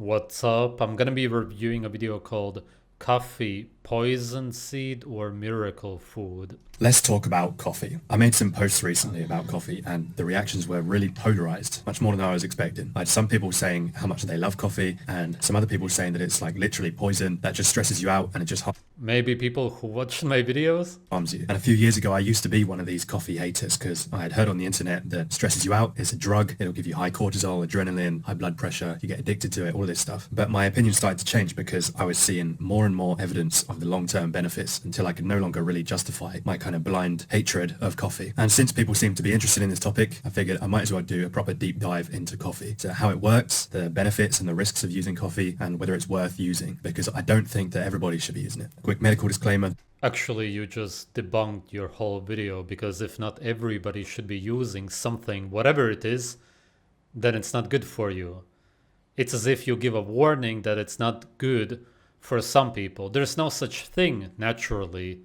What's up? I'm gonna be reviewing a video called Coffee, Poison Seed or Miracle Food. Let's talk about coffee. I made some posts recently about coffee and the reactions were really polarized, much more than I was expecting. I had some people saying how much they love coffee and some other people saying that it's like literally poison that just stresses you out and it just Maybe people who watch my videos? harms you. And a few years ago, I used to be one of these coffee haters because I had heard on the internet that stresses you out. It's a drug. It'll give you high cortisol, adrenaline, high blood pressure. You get addicted to it, all of this stuff. But my opinion started to change because I was seeing more and more evidence of the long-term benefits until I could no longer really justify my kind of blind hatred of coffee. And since people seem to be interested in this topic, I figured I might as well do a proper deep dive into coffee. So how it works, the benefits and the risks of using coffee, and whether it's worth using, because I don't think that everybody should be using it. Quick medical disclaimer. Actually, you just debunked your whole video because if not everybody should be using something, whatever it is, then it's not good for you. It's as if you give a warning that it's not good for some people. There's no such thing naturally.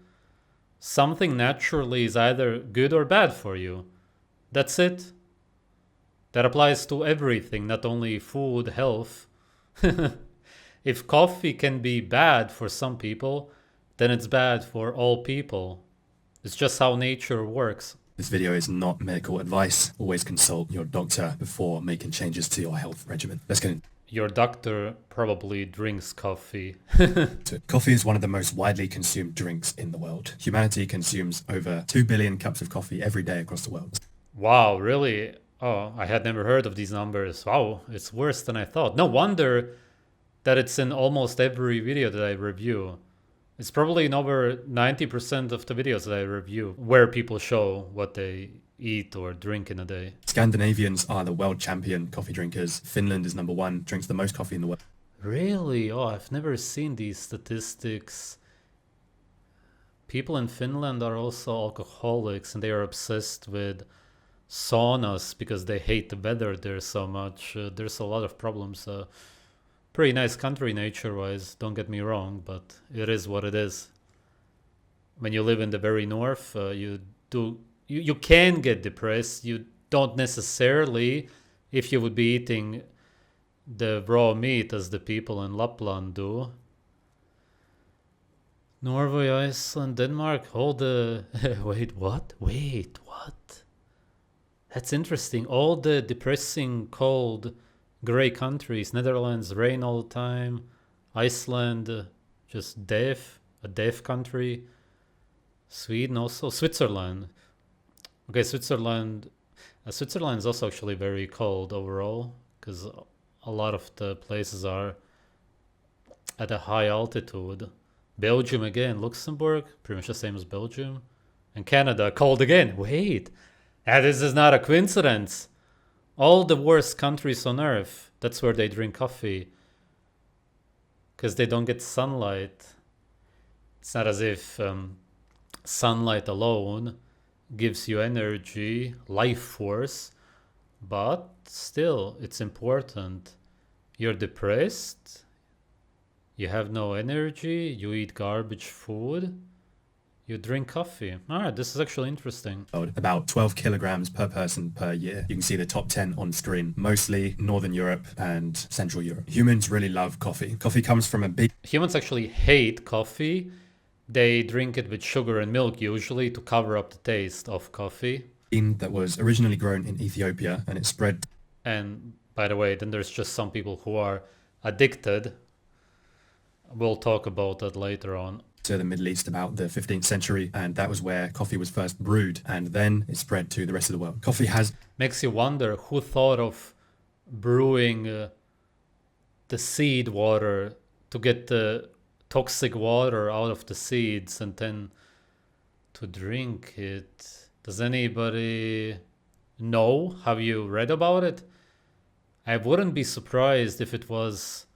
Something naturally is either good or bad for you. That's it. That applies to everything, not only food, health. If coffee can be bad for some people, then it's bad for all people. It's just how nature works. This video is not medical advice. Always consult your doctor before making changes to your health regimen. Let's get into Your doctor probably drinks coffee. it. Coffee is one of the most widely consumed drinks in the world. Humanity consumes over 2 billion cups of coffee every day across the world. Wow, really? Oh, I had never heard of these numbers. Wow, it's worse than I thought. No wonder that it's in almost every video that I review. It's probably in over 90% of the videos that I review where people show what they eat or drink in a day. Scandinavians are the world champion coffee drinkers. Finland is number one, drinks the most coffee in the world. Really? Oh, I've never seen these statistics. People in Finland are also alcoholics and they are obsessed with saunas because they hate the weather there so much. There's a lot of problems. Pretty nice country nature-wise, don't get me wrong, but it is what it is. When you live in the very north, you can get depressed. You don't necessarily, if you would be eating the raw meat as the people in Lapland do. Norway, Iceland, Denmark, all the wait, what? Wait, what? That's interesting. All the depressing, cold, gray countries. Netherlands, rain all the time. Iceland, just death, a deaf country. Sweden also. Switzerland. Okay, Switzerland. Switzerland is also actually very cold overall because a lot of the places are at a high altitude. Belgium again. Luxembourg, pretty much the same as Belgium. And Canada, cold again. Wait, this is not a coincidence. All the worst countries on earth, that's where they drink coffee. Because they don't get sunlight. It's not as if sunlight alone gives you energy, life force. But still, it's important. You're depressed. You have no energy. You eat garbage food. You drink coffee. All right, this is actually interesting. About 12 kilograms per person per year. You can see the top 10 on screen, mostly Northern Europe and Central Europe. Humans really love coffee. Coffee comes from a big... Humans actually hate coffee. They drink it with sugar and milk usually to cover up the taste of coffee. bean that was originally grown in Ethiopia and it spread... And by the way, then there's just some people who are addicted. We'll talk about that later on. to the Middle East about the 15th century, and that was where coffee was first brewed, and then it spread to the rest of the world. Coffee has... Makes you wonder who thought of brewing the seed water to get the toxic water out of the seeds and then to drink it. Does anybody know? Have you read about it? I wouldn't be surprised if it was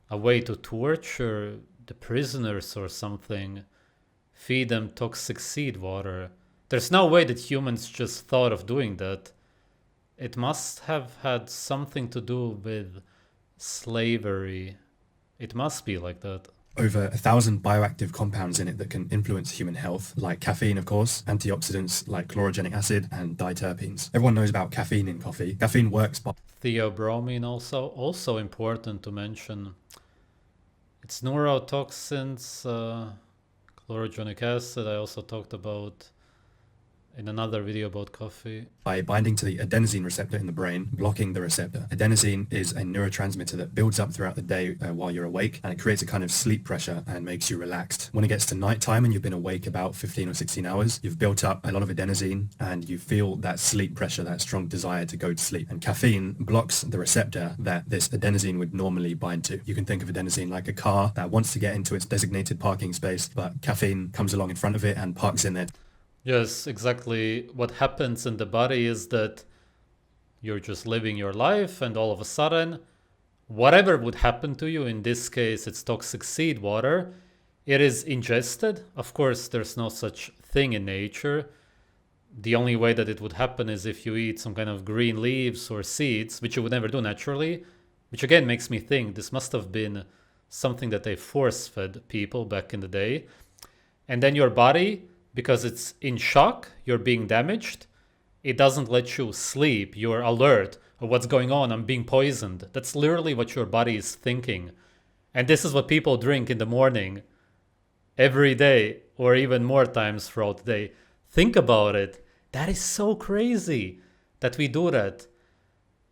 a way to torture the prisoners or something, feed them toxic seed water. There's no way that humans just thought of doing that. It must have had something to do with slavery. It must be like that. over 1,000 bioactive compounds in it that can influence human health, like caffeine, of course, antioxidants like chlorogenic acid and diterpenes. Everyone knows about caffeine in coffee. Caffeine works by Theobromine also important to mention. It's neurotoxins, chlorogenic acid. I also talked about in another video about coffee. binding to the adenosine receptor in the brain, blocking the receptor. Adenosine is a neurotransmitter that builds up throughout the day while you're awake, and it creates a kind of sleep pressure and makes you relaxed. When it gets to nighttime and you've been awake about 15 or 16 hours, you've built up a lot of adenosine and you feel that sleep pressure, that strong desire to go to sleep. And caffeine blocks the receptor that this adenosine would normally bind to. You can think of adenosine like a car that wants to get into its designated parking space, but caffeine comes along in front of it and parks in there. Yes, exactly. What happens in the body is that you're just living your life, and all of a sudden, whatever would happen to you, in this case, it's toxic seed water, it is ingested. Of course, there's no such thing in nature. The only way that it would happen is if you eat some kind of green leaves or seeds, which you would never do naturally, which again makes me think this must have been something that they force-fed people back in the day. And then your body, because it's in shock, you're being damaged, it doesn't let you sleep, you're alert of what's going on, I'm being poisoned. That's literally what your body is thinking. And this is what people drink in the morning, every day, or even more times throughout the day. Think about it. That is so crazy that we do that.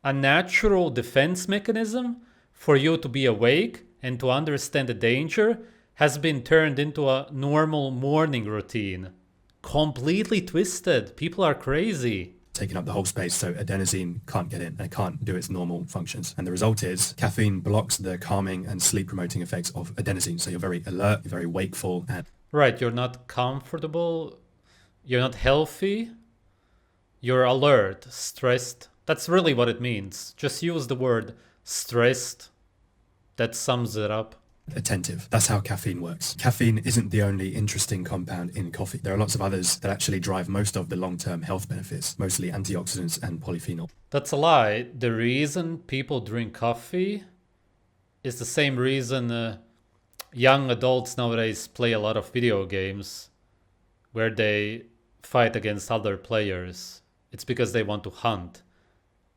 A natural defense mechanism for you to be awake and to understand the danger has been turned into a normal morning routine. Completely twisted. People are crazy. Taking up the whole space, so adenosine can't get in and it can't do its normal functions. And the result is caffeine blocks the calming and sleep promoting effects of adenosine. So you're very alert, you're very wakeful. And right, you're not comfortable, you're not healthy, you're alert, stressed. That's really what it means. Just use the word stressed. That sums it up. Attentive. That's how caffeine works. Caffeine isn't the only interesting compound in coffee. There are lots of others that actually drive most of the long-term health benefits, mostly antioxidants and polyphenol. That's a lie. The reason people drink coffee is the same reason young adults nowadays play a lot of video games where they fight against other players. It's because they want to hunt.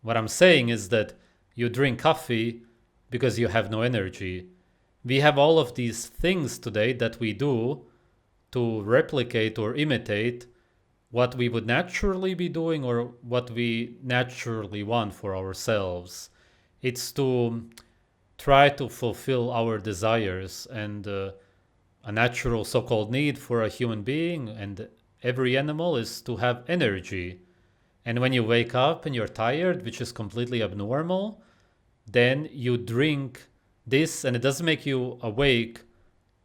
What I'm saying is that you drink coffee because you have no energy. We have all of these things today that we do to replicate or imitate what we would naturally be doing or what we naturally want for ourselves. It's to try to fulfill our desires and a natural so-called need for a human being and every animal is to have energy. And when you wake up and you're tired, which is completely abnormal, then you drink this and it doesn't make you awake.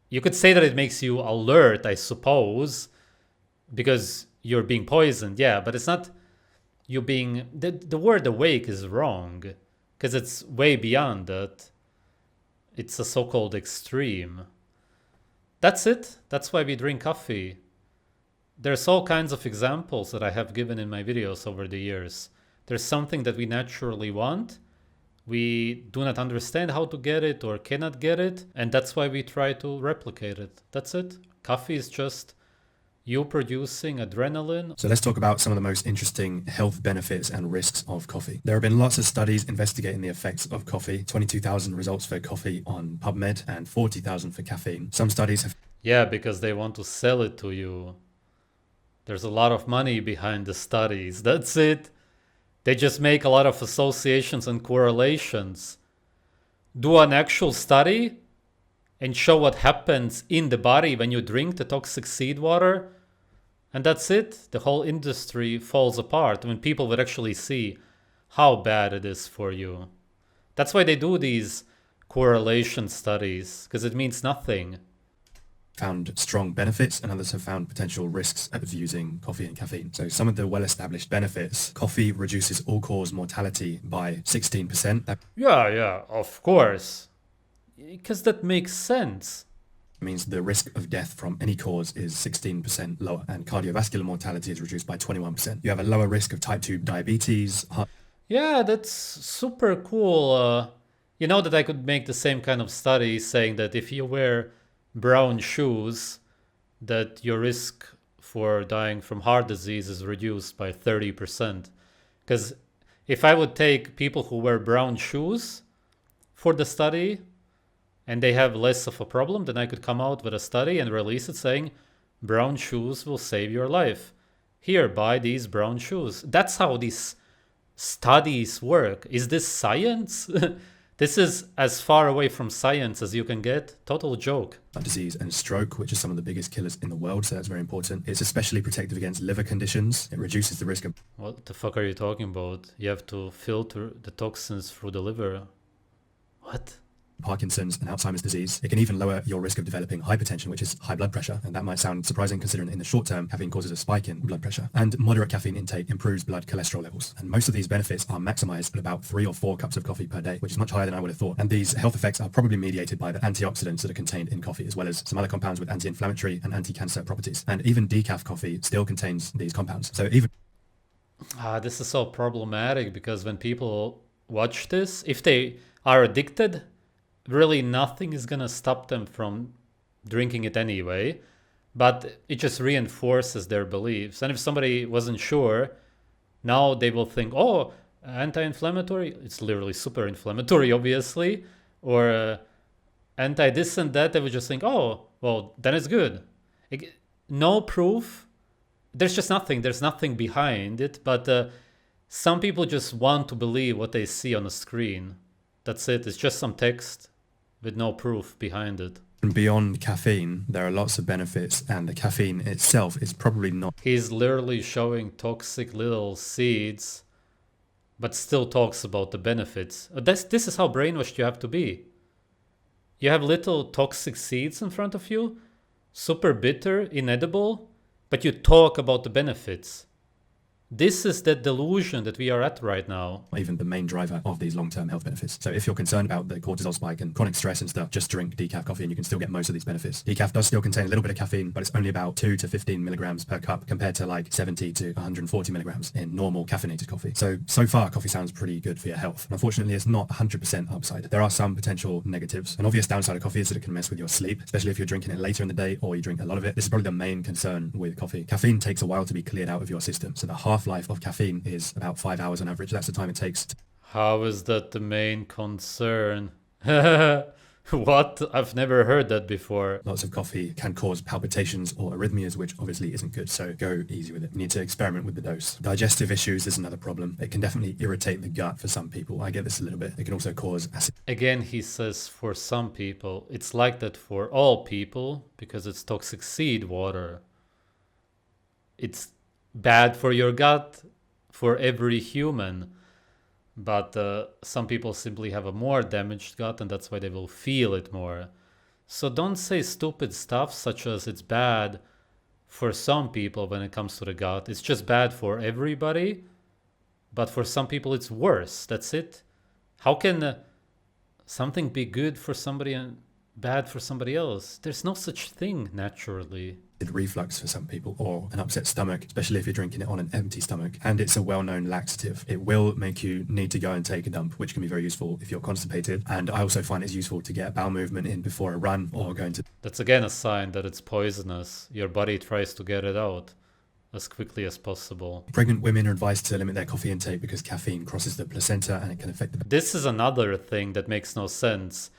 You could say that it makes you alert, I suppose, because you're being poisoned. Yeah, but it's not you being... The word awake is wrong because it's way beyond that. It's a so-called extreme. That's it. That's why we drink coffee. There's all kinds of examples that I have given in my videos over the years. There's something that we naturally want. We do not understand how to get it or cannot get it, and that's why we try to replicate it. That's it. Coffee is just you producing adrenaline. So let's talk about some of the most interesting health benefits and risks of coffee. There have been lots of studies investigating the effects of coffee, 22,000 results for coffee on PubMed and 40,000 for caffeine. Some studies have... Yeah, because they want to sell it to you. There's a lot of money behind the studies. That's it. They just make a lot of associations and correlations. Do an actual study and show what happens in the body when you drink the toxic seed water. And that's it. The whole industry falls apart when people would actually see how bad it is for you. That's why they do these correlation studies, because it means nothing. Found strong benefits and others have found potential risks of using coffee and caffeine. So some of the well-established benefits: coffee reduces all-cause mortality by 16%. That Yeah, of course. Because that makes sense. means the risk of death from any cause is 16% lower, and cardiovascular mortality is reduced by 21%. You have a lower risk of type 2 diabetes. Yeah, that's super cool. You know that I could make the same kind of study saying that if you wear brown shoes, that your risk for dying from heart disease is reduced by 30%. Because if I would take people who wear brown shoes for the study and they have less of a problem, then I could come out with a study and release it saying brown shoes will save your life. Here, buy these brown shoes. That's how these studies work. Is this science? This is as far away from science as you can get. Total joke. Disease and stroke, which are some of the biggest killers in the world, so that's very important. It's especially protective against liver conditions. It reduces the risk of... What the fuck are you talking about? You have to filter the toxins through the liver. What? Parkinson's and Alzheimer's disease. It can even lower your risk of developing hypertension, which is high blood pressure. And that might sound surprising considering in the short term, caffeine causes a spike in blood pressure. And moderate caffeine intake improves blood cholesterol levels. And most of these benefits are maximized at about 3 or 4 cups of coffee per day, which is much higher than I would have thought. And these health effects are probably mediated by the antioxidants that are contained in coffee, as well as some other compounds with anti-inflammatory and anti-cancer properties. And even decaf coffee still contains these compounds. So even... This is so problematic because when people watch this, if they are addicted, really nothing is gonna stop them from drinking it anyway, but it just reinforces their beliefs. And if somebody wasn't sure, now they will think, oh, anti-inflammatory, it's literally super inflammatory, obviously, or anti this and that. They would just think, oh, well, then it's good. No proof. There's just nothing. There's nothing behind it, but some people just want to believe what they see on the screen. That's it. It's just some text with no proof behind it. And beyond caffeine, there are lots of benefits, and the caffeine itself is probably not... He's literally showing toxic little seeds, but still talks about the benefits. This is how brainwashed you have to be. You have little toxic seeds in front of you, super bitter, inedible, but you talk about the benefits. This is the delusion that we are at right now. Even the main driver of these long-term health benefits. So if you're concerned about the cortisol spike and chronic stress and stuff, just drink decaf coffee and you can still get most of these benefits. Decaf does still contain a little bit of caffeine, but it's only about 2 to 15 milligrams per cup compared to like 70 to 140 milligrams in normal caffeinated coffee. So far, coffee sounds pretty good for your health. And unfortunately, it's not 100% upside. There are some potential negatives. An obvious downside of coffee is that it can mess with your sleep, especially if you're drinking it later in the day or you drink a lot of it. This is probably the main concern with coffee. Caffeine takes a while to be cleared out of your system. So the half-life of caffeine is about 5 hours on average. That's the time it takes. How is that the main concern? What? I've never heard that before. Lots of coffee can cause palpitations or arrhythmias, which obviously isn't good, so go easy with it. You need to experiment with the dose. Digestive issues is another problem. It can definitely irritate the gut for some people. I get this a little bit. It can also cause acid. Again, he says for some people. It's like that for all people because it's toxic seed water. It's bad for your gut for every human. But some people simply have a more damaged gut and that's why they will feel it more. So don't say stupid stuff such as it's bad for some people when it comes to the gut. It's just bad for everybody. But for some people it's worse. That's it. How can something be good for somebody and bad for somebody else? There's no such thing naturally. Reflux for some people, or an upset stomach, especially if you're drinking it on an empty stomach. And it's a well-known laxative. It will make you need to go and take a dump, which can be very useful if you're constipated. And I also find it's useful to get bowel movement in before a run or going to... That's again a sign that it's poisonous. Your body tries to get it out as quickly as possible. Pregnant women are advised to limit their coffee intake because caffeine crosses the placenta and it can affect the... This is another thing that makes no sense.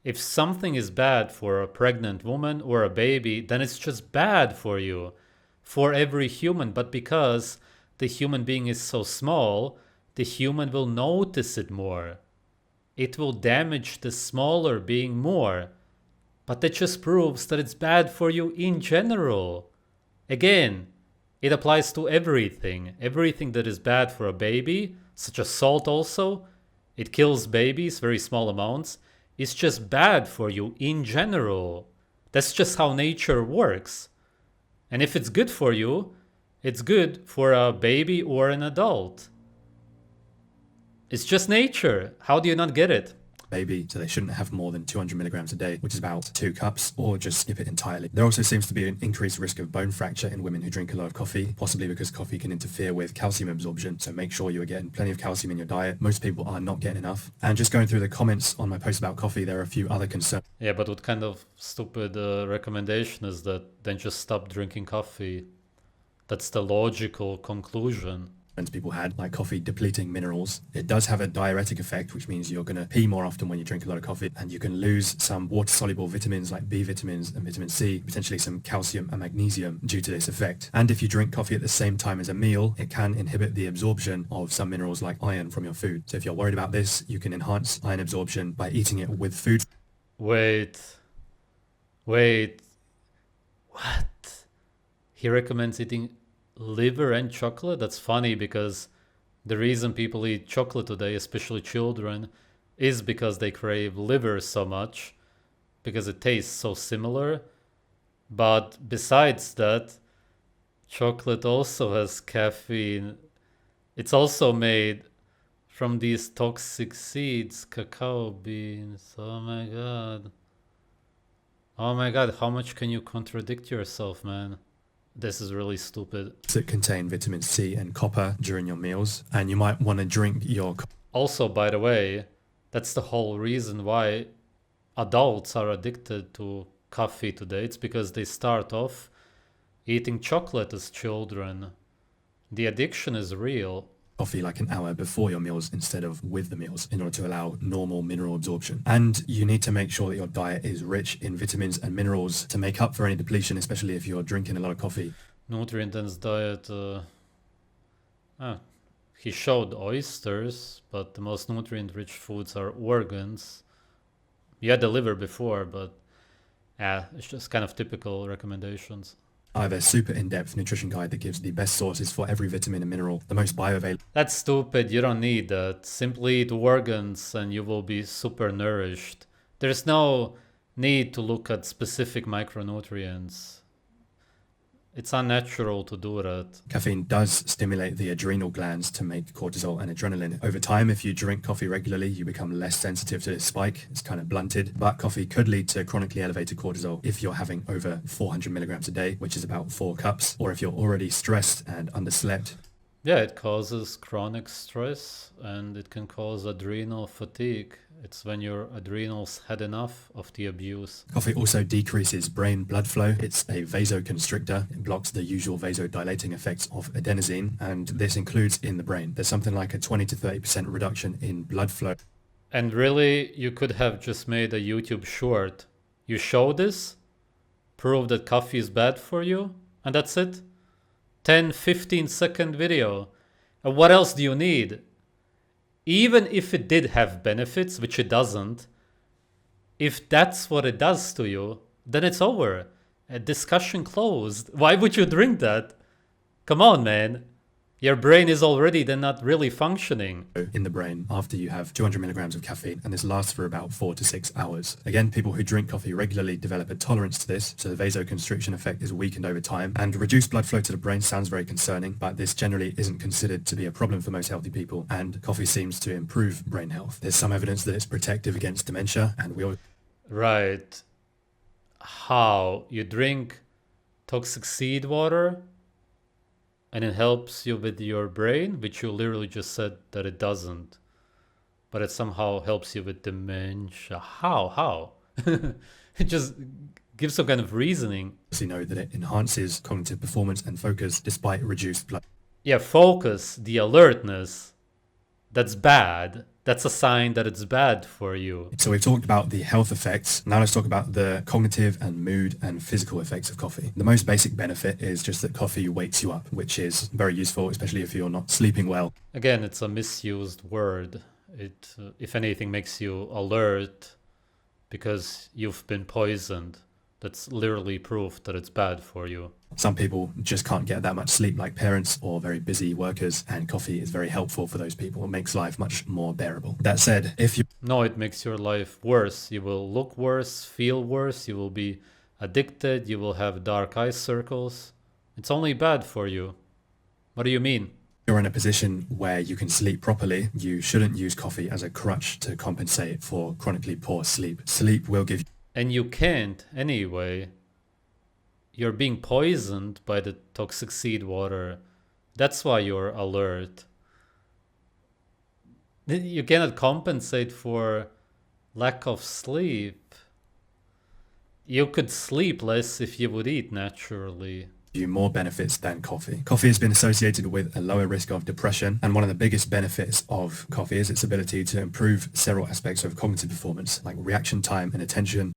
If something is bad for a pregnant woman or a baby, then it's just bad for you, for every human. But because the human being is so small, the human will notice it more. It will damage the smaller being more. But that just proves that it's bad for you in general. Again, it applies to everything. Everything that is bad for a baby, such as salt also, it kills babies, very small amounts. It's just bad for you in general. That's just how nature works. And if it's good for you, it's good for a baby or an adult. It's just nature. How do you not get it? baby, so they shouldn't have more than 200 milligrams a day, which is about 2 cups, or just skip it entirely. There also seems to be an increased risk of bone fracture in women who drink a lot of coffee, possibly because coffee can interfere with calcium absorption, so make sure you are getting plenty of calcium in your diet. Most people are not getting enough. And just going through the comments on my post about coffee, there are a few other concerns. Yeah, but what kind of stupid recommendation is that? Then just stop drinking coffee. That's the logical conclusion. People had, like coffee depleting minerals. It does have a diuretic effect, which means you're going to pee more often when you drink a lot of coffee, and you can lose some water-soluble vitamins like B vitamins and vitamin C, potentially some calcium and magnesium due to this effect. And if you drink coffee at the same time as a meal, it can inhibit the absorption of some minerals like iron from your food. So if you're worried about this, you can enhance iron absorption by eating it with food. Wait, what? He recommends eating liver and chocolate? That's funny, because the reason people eat chocolate today, especially children, is because they crave liver so much, because it tastes so similar. But besides that, chocolate also has caffeine. It's also made from these toxic seeds, cacao beans. Oh my god, how much can you contradict yourself, man? This is really stupid. That contain vitamin C and copper during your meals, and you might want to drink your... Also, by the way, that's the whole reason why adults are addicted to coffee today. It's because they start off eating chocolate as children. The addiction is real. Coffee like an hour before your meals instead of with the meals in order to allow normal mineral absorption. And you need to make sure that your diet is rich in vitamins and minerals to make up for any depletion, especially if you're drinking a lot of coffee. Nutrient-dense diet. He showed oysters, but the most nutrient-rich foods are organs. You had the liver before, but it's just kind of typical recommendations. I have a super in-depth nutrition guide that gives the best sources for every vitamin and mineral, the most bioavailable. That's stupid. You don't need that. Simply eat organs and you will be super nourished. There's no need to look at specific micronutrients. It's unnatural to do that. Caffeine does stimulate the adrenal glands to make cortisol and adrenaline. Over time, if you drink coffee regularly, you become less sensitive to this spike. It's kind of blunted, but coffee could lead to chronically elevated cortisol if you're having over 400 milligrams a day, which is about 4 cups, or if you're already stressed and underslept. Yeah, it causes chronic stress and it can cause adrenal fatigue. It's when your adrenals had enough of the abuse. Coffee also decreases brain blood flow. It's a vasoconstrictor. It blocks the usual vasodilating effects of adenosine, and this includes in the brain. There's something like a 20 to 30% reduction in blood flow. And really, you could have just made a YouTube short. You show this, prove that coffee is bad for you, and that's it. 10-15 second video. And what else do you need? Even if it did have benefits, which it doesn't, if that's what it does to you, then it's over. A discussion closed. Why would you drink that? Come on, man. Your brain is already then not really functioning. In the brain after you have 200 milligrams of caffeine, and this lasts for about 4 to 6 hours. Again, people who drink coffee regularly develop a tolerance to this, so the vasoconstriction effect is weakened over time, and reduced blood flow to the brain sounds very concerning, but this generally isn't considered to be a problem for most healthy people, and coffee seems to improve brain health. There's some evidence that it's protective against dementia, and we all... Right. How? You drink toxic seed water? And it helps you with your brain, which you literally just said that it doesn't. But it somehow helps you with dementia. How? It just gives some kind of reasoning. You know that it enhances cognitive performance and focus despite reduced blood. Yeah, focus, the alertness. That's bad. That's a sign that it's bad for you. So we've talked about the health effects. Now let's talk about the cognitive and mood and physical effects of coffee. The most basic benefit is just that coffee wakes you up, which is very useful, especially if you're not sleeping well. Again, it's a misused word. It, if anything, makes you alert because you've been poisoned. That's literally proof that it's bad for you. Some people just can't get that much sleep, like parents or very busy workers, and coffee is very helpful for those people. It makes life much more bearable. That said, if you... No, it makes your life worse. You will look worse, feel worse, you will be addicted, you will have dark eye circles. It's only bad for you. What do you mean? you're in a position where you can sleep properly, you shouldn't use coffee as a crutch to compensate for chronically poor sleep. Sleep will give And you can't anyway. You're being poisoned by the toxic seed water. That's why you're alert. You cannot compensate for lack of sleep. You could sleep less if you would eat naturally. you more benefits than coffee. Coffee has been associated with a lower risk of depression, and one of the biggest benefits of coffee is its ability to improve several aspects of cognitive performance, like reaction time and attention.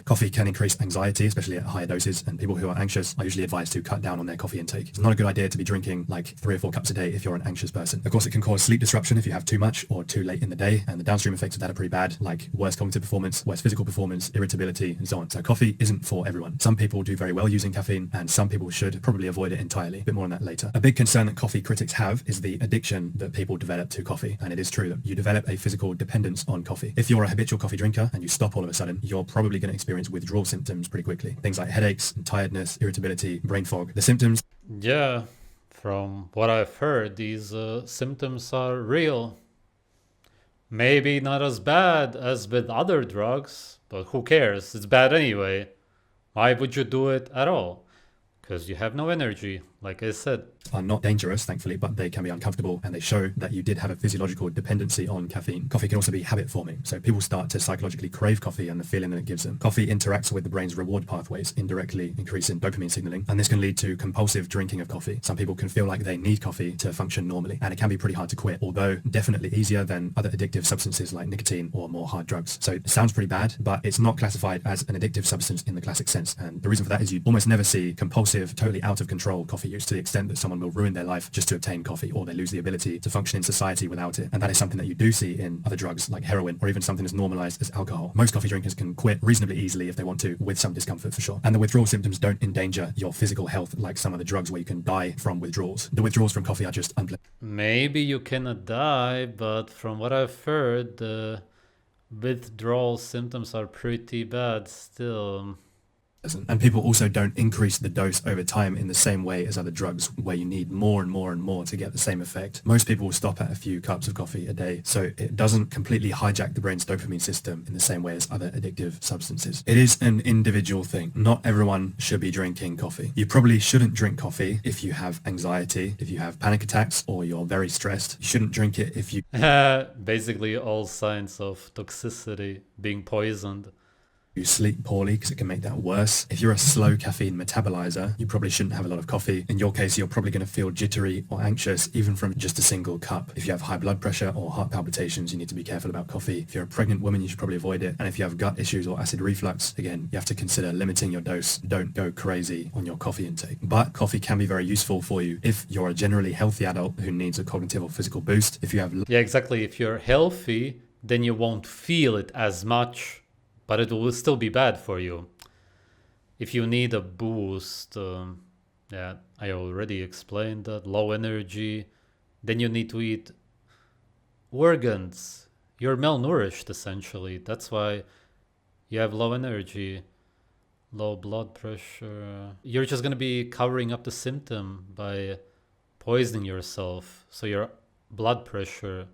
Coffee can increase anxiety, especially at higher doses, and people who are anxious are usually advised to cut down on their coffee intake. It's not a good idea to be drinking like 3 or 4 cups a day if you're an anxious person. Of course, it can cause sleep disruption if you have too much or too late in the day, and the downstream effects of that are pretty bad, like worse cognitive performance, worse physical performance, irritability, and so on. So coffee isn't for everyone. Some people do very well using caffeine, and some people should probably avoid it entirely. A bit more on that later. A big concern that coffee critics have is the addiction that people develop to coffee, and it is true that you develop a physical dependence on coffee. If you're a habitual coffee drinker and you stop all of a sudden, you're probably going to experience withdrawal symptoms pretty quickly. Things like headaches, tiredness, irritability, brain fog. The symptoms... Yeah, from what I've heard, these symptoms are real. Maybe not as bad as with other drugs, but who cares? It's bad anyway. Why would you do it at all? Because you have no energy, like I said. Are not dangerous, thankfully, but they can be uncomfortable, and they show that you did have a physiological dependency on caffeine. Coffee can also be habit forming, so people start to psychologically crave coffee and the feeling that it gives them. Coffee interacts with the brain's reward pathways, indirectly increasing dopamine signaling, and this can lead to compulsive drinking of coffee. Some people can feel like they need coffee to function normally, and it can be pretty hard to quit, although definitely easier than other addictive substances like nicotine or more hard drugs. So it sounds pretty bad, but it's not classified as an addictive substance in the classic sense, and the reason for that is you almost never see compulsive, totally out of control coffee use, to the extent that someone will ruin their life just to obtain coffee, or they lose the ability to function in society without it. And that is something that you do see in other drugs like heroin, or even something as normalized as alcohol. Most coffee drinkers can quit reasonably easily if they want to, with some discomfort for sure. And the withdrawal symptoms don't endanger your physical health like some of the drugs where you can die from withdrawals. The withdrawals from coffee are just unpleasant. Maybe you cannot die, but from what I've heard, the withdrawal symptoms are pretty bad still. And people also don't increase the dose over time in the same way as other drugs, where you need more and more and more to get the same effect. Most people will stop at a few cups of coffee a day, so it doesn't completely hijack the brain's dopamine system in the same way as other addictive substances. It is an individual thing. Not everyone should be drinking coffee. You probably shouldn't drink coffee if you have anxiety, if you have panic attacks, or you're very stressed. You shouldn't drink it if you... Basically all signs of toxicity, being poisoned. You sleep poorly, because it can make that worse. If you're a slow caffeine metabolizer, you probably shouldn't have a lot of coffee. In your case, you're probably going to feel jittery or anxious even from just a single cup. If you have high blood pressure or heart palpitations, you need to be careful about coffee. If you're a pregnant woman, you should probably avoid it. And if you have gut issues or acid reflux, again, you have to consider limiting your dose. Don't go crazy on your coffee intake. But coffee can be very useful for you if you're a generally healthy adult who needs a cognitive or physical boost. If you have... Yeah, exactly. If you're healthy, then you won't feel it as much, but it will still be bad for you. If you need a boost, yeah, I already explained that, low energy, then you need to eat organs. You're malnourished, essentially. That's why you have low energy, low blood pressure. You're just going to be covering up the symptom by poisoning yourself, so your blood pressure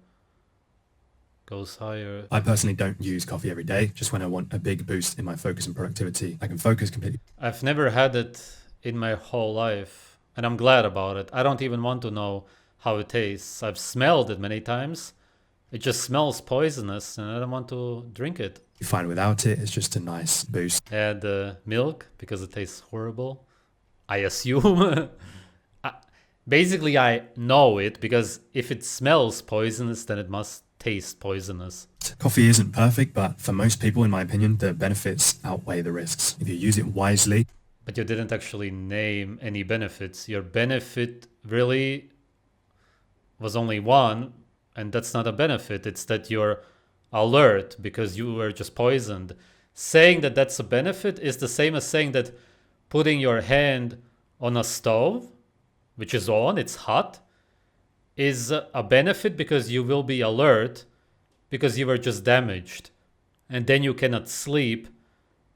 goes higher. I personally don't use coffee every day, just when I want a big boost in my focus and productivity. I can focus completely. I've never had it in my whole life, and I'm glad about it. I don't even want to know how it tastes. I've smelled it many times. It just smells poisonous, and I don't want to drink it. Fine without it. It's just a nice boost. Add milk because it tastes horrible, I assume. Basically, I know it, because if it smells poisonous, then it must taste poisonous. Coffee isn't perfect, but for most people, in my opinion, the benefits outweigh the risks. If you use it wisely. But you didn't actually name any benefits. Your benefit really was only one, and that's not a benefit. It's that you're alert because you were just poisoned. Saying that that's a benefit is the same as saying that putting your hand on a stove, which is on, it's hot, is a benefit because you will be alert because you were just damaged. And then you cannot sleep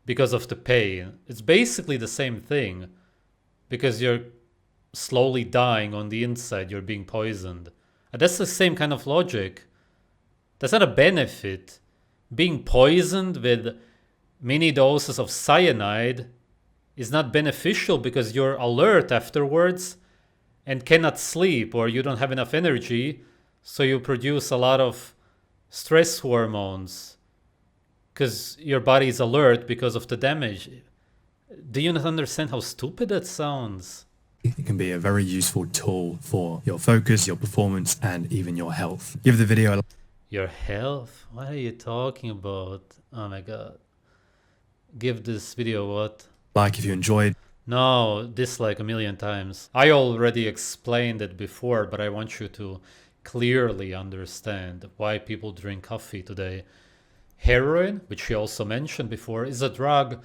because of the pain. It's basically the same thing because you're slowly dying on the inside, you're being poisoned. And that's the same kind of logic. That's not a benefit. Being poisoned with many doses of cyanide is not beneficial because you're alert afterwards and cannot sleep, or you don't have enough energy, so you produce a lot of stress hormones because your body is alert because of the damage. Do you not understand how stupid that sounds? It can be a very useful tool for your focus, your performance, and even your health. Give the video a Your health? What are you talking about? Oh my god. Give this video what? like if you enjoyed. No, dislike a million times. I already explained it before, but I want you to clearly understand why people drink coffee today. Heroin, which she also mentioned before, is a drug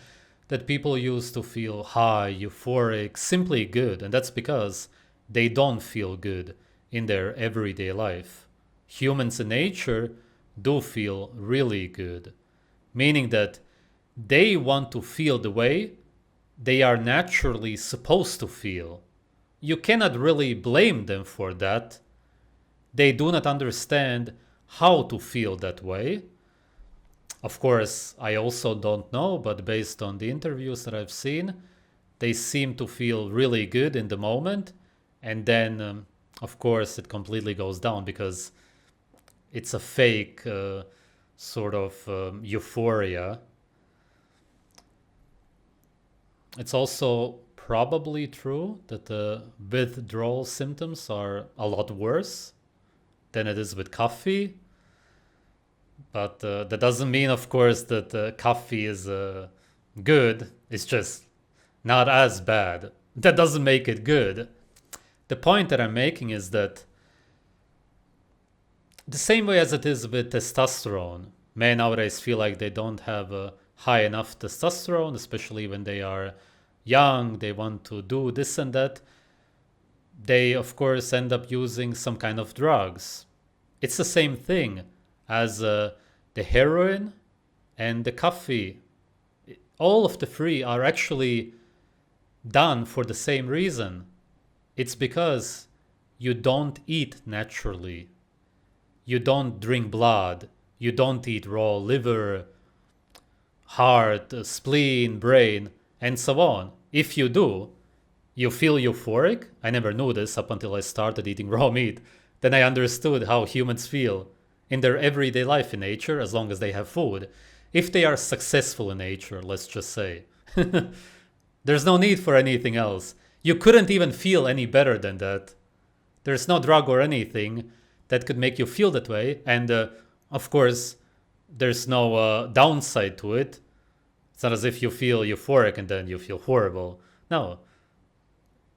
that people use to feel high, euphoric, simply good. And that's because they don't feel good in their everyday life. Humans in nature do feel really good, meaning that they want to feel the way they are naturally supposed to feel. You cannot really blame them for that. They do not understand how to feel that way. Of course, I also don't know, but based on the interviews that I've seen, they seem to feel really good in the moment. And then, of course, it completely goes down because it's a fake sort of euphoria. It's also probably true that the withdrawal symptoms are a lot worse than it is with coffee. But that doesn't mean, of course, that coffee is good. It's just not as bad. That doesn't make it good. The point that I'm making is that the same way as it is with testosterone, men nowadays feel like they don't have high enough testosterone, especially when they are young, they want to do this and that. They, of course, end up using some kind of drugs. It's the same thing as the heroin and the coffee. All of the three are actually done for the same reason. It's because you don't eat naturally. You don't drink blood. You don't eat raw liver, heart, spleen, brain, and so on. If you do, you feel euphoric. I never knew this up until I started eating raw meat. Then I understood how humans feel in their everyday life in nature as long as they have food. If they are successful in nature, let's just say. There's no need for anything else. You couldn't even feel any better than that. There's no drug or anything that could make you feel that way. And of course, there's no downside to it. It's not as if you feel euphoric and then you feel horrible. No,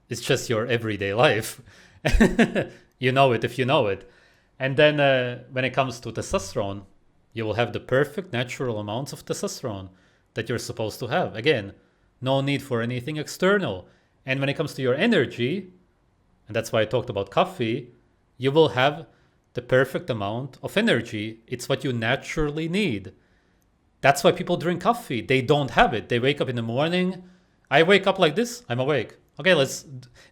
it's just your everyday life. You know it if you know it. And then when it comes to testosterone, you will have the perfect natural amounts of testosterone that you're supposed to have. Again, no need for anything external. And when it comes to your energy, and that's why I talked about coffee, you will have the perfect amount of energy. It's what you naturally need. That's why people drink coffee. They don't have it. They wake up in the morning. I wake up like this. I'm awake. Okay,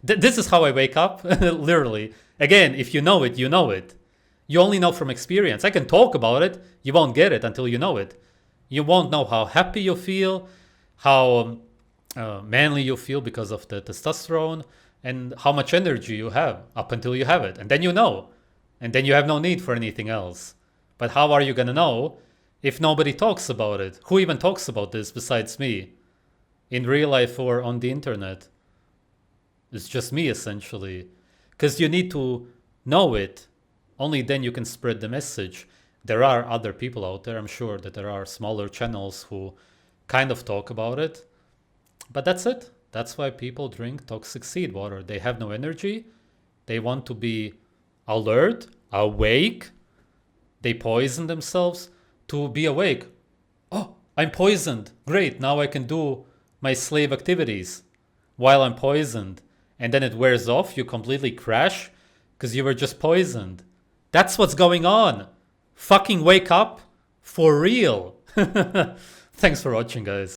this is how I wake up, literally. Again, if you know it, you know it. You only know from experience. I can talk about it. You won't get it until you know it. You won't know how happy you feel, how manly you feel because of the testosterone, and how much energy you have up until you have it. And then you know. And then you have no need for anything else. But how are you going to know if nobody talks about it? Who even talks about this besides me? In real life or on the internet? It's just me, essentially. Because you need to know it. Only then you can spread the message. There are other people out there. I'm sure that there are smaller channels who kind of talk about it. But that's it. That's why people drink toxic seed water. They have no energy. They want to be alert, awake. They poison themselves to be awake. Oh, I'm poisoned. Great. Now I can do my slave activities while I'm poisoned. And then it wears off. You completely crash because you were just poisoned. That's what's going on. Fucking wake up for real. Thanks for watching, guys.